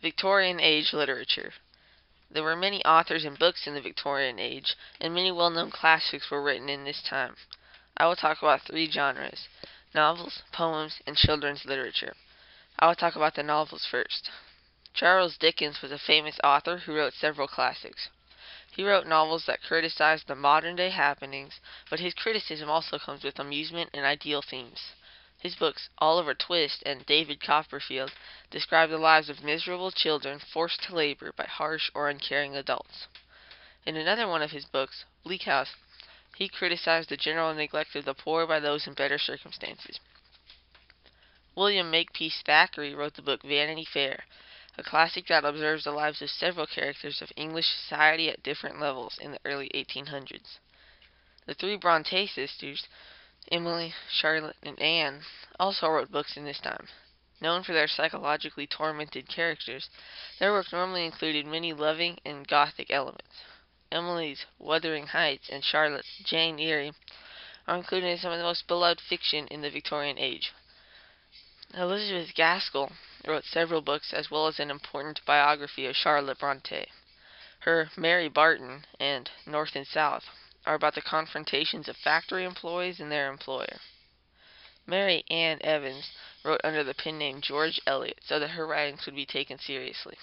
Victorian Age literature. There were many authors and books in the Victorian Age, and many well-known classics were written in this time. I will talk about three genres: novels, poems, and children's literature. I will talk about the novels first. Charles Dickens was a famous author who wrote several classics. He wrote novels that criticized the modern-day happenings, but his criticism also comes with amusement and ideal themes. His books, Oliver Twist and David Copperfield, describe the lives of miserable children forced to labor by harsh or uncaring adults. In another one of his books, Bleak House, he criticized the general neglect of the poor by those in better circumstances. William Makepeace Thackeray wrote the book Vanity Fair, a classic that observes the lives of several characters of English society at different levels in the early 1800s. The three Bronte sisters, Emily, Charlotte, and Anne, also wrote books in this time. Known for their psychologically tormented characters, their work normally included many loving and gothic elements. Emily's Wuthering Heights and Charlotte's Jane Eyre are included in some of the most beloved fiction in the Victorian Age. Elizabeth Gaskell wrote several books as well as an important biography of Charlotte Bronte. Her Mary Barton and North and South are about the confrontations of factory employees and their employer. Mary Ann Evans wrote under the pen name George Eliot so that her writings would be taken seriously.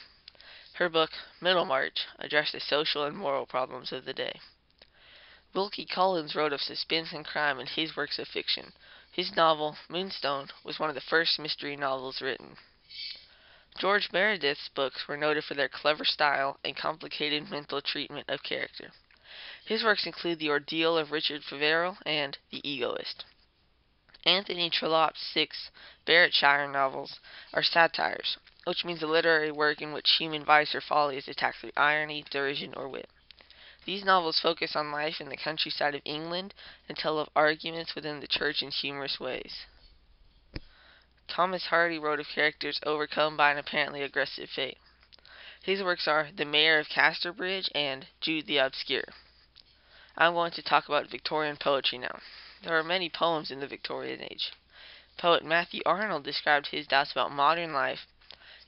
Her book, Middlemarch, addressed the social and moral problems of the day. Wilkie Collins wrote of suspense and crime in his works of fiction. His novel, Moonstone, was one of the first mystery novels written. George Meredith's books were noted for their clever style and complicated mental treatment of character. His works include The Ordeal of Richard Feverel and The Egoist. Anthony Trollope's 6 Barrettshire novels are satires, which means a literary work in which human vice or folly is attacked through irony, derision, or wit. These novels focus on life in the countryside of England and tell of arguments within the church in humorous ways. Thomas Hardy wrote of characters overcome by an apparently aggressive fate. His works are The Mayor of Casterbridge and Jude the Obscure. I'm going to talk about Victorian poetry now. There are many poems in the Victorian Age. Poet Matthew Arnold described his doubts about modern life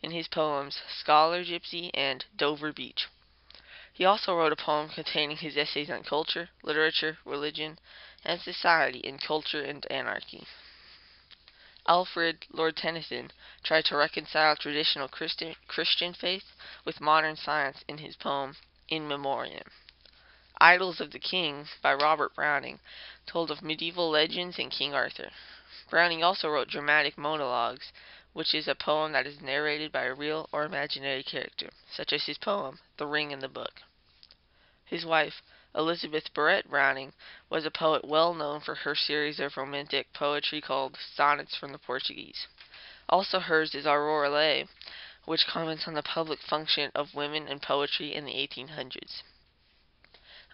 in his poems Scholar Gypsy and Dover Beach. He also wrote a poem containing his essays on culture, literature, religion, and society in Culture and Anarchy. Alfred Lord Tennyson tried to reconcile traditional Christian faith with modern science in his poem In Memoriam. Idylls of the King by Robert Browning told of medieval legends and King Arthur. Browning also wrote dramatic monologues, which is a poem that is narrated by a real or imaginary character, such as his poem The Ring and the Book. His wife, Elizabeth Barrett Browning, was a poet well known for her series of romantic poetry called Sonnets from the Portuguese. Also hers is Aurora Leigh, which comments on the public function of women in poetry in the 1800s.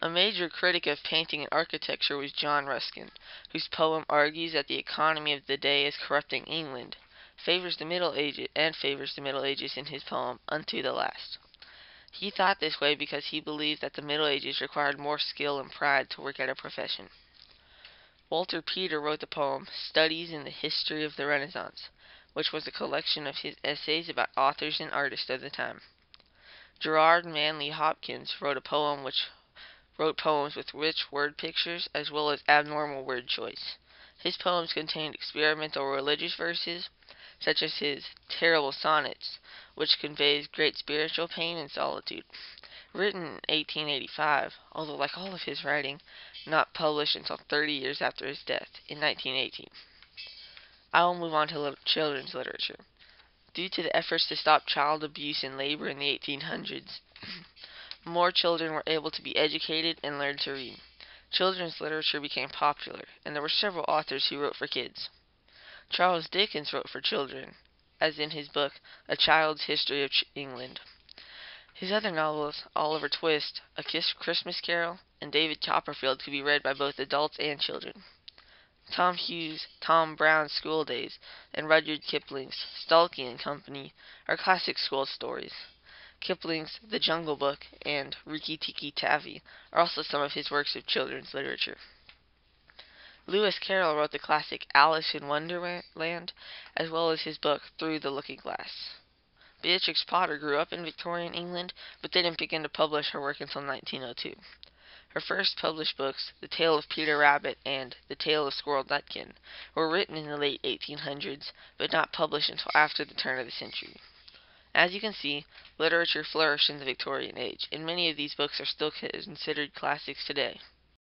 A major critic of painting and architecture was John Ruskin, whose poem argues that the economy of the day is corrupting England, favors the Middle Ages in his poem Unto the Last. He thought this way because he believed that the Middle Ages required more skill and pride to work at a profession. Walter Peter wrote the poem Studies in the History of the Renaissance, which was a collection of his essays about authors and artists of the time. Gerard Manley Hopkins wrote poems with rich word pictures as well as abnormal word choice. His poems contained experimental religious verses, such as his Terrible Sonnets, which conveys great spiritual pain and solitude. Written in 1885, although like all of his writing, not published until 30 years after his death in 1918. I will move on to children's literature. Due to the efforts to stop child abuse and labor in the 1800s, more children were able to be educated and learn to read. Children's literature became popular, and there were several authors who wrote for kids. Charles Dickens wrote for children, as in his book A Child's History of England. His other novels, Oliver Twist, A Christmas Carol, and David Copperfield, could be read by both adults and children. Tom Hughes' Tom Brown's School Days and Rudyard Kipling's Stalky and Company are classic school stories. Kipling's The Jungle Book and Rikki Tikki Tavi are also some of his works of children's literature. Lewis Carroll wrote the classic Alice in Wonderland, as well as his book Through the Looking Glass. Beatrix Potter grew up in Victorian England, but didn't begin to publish her work until 1902. Her first published books, The Tale of Peter Rabbit and The Tale of Squirrel Nutkin, were written in the late 1800s, but not published until after the turn of the century. As you can see, literature flourished in the Victorian age, and many of these books are still considered classics today.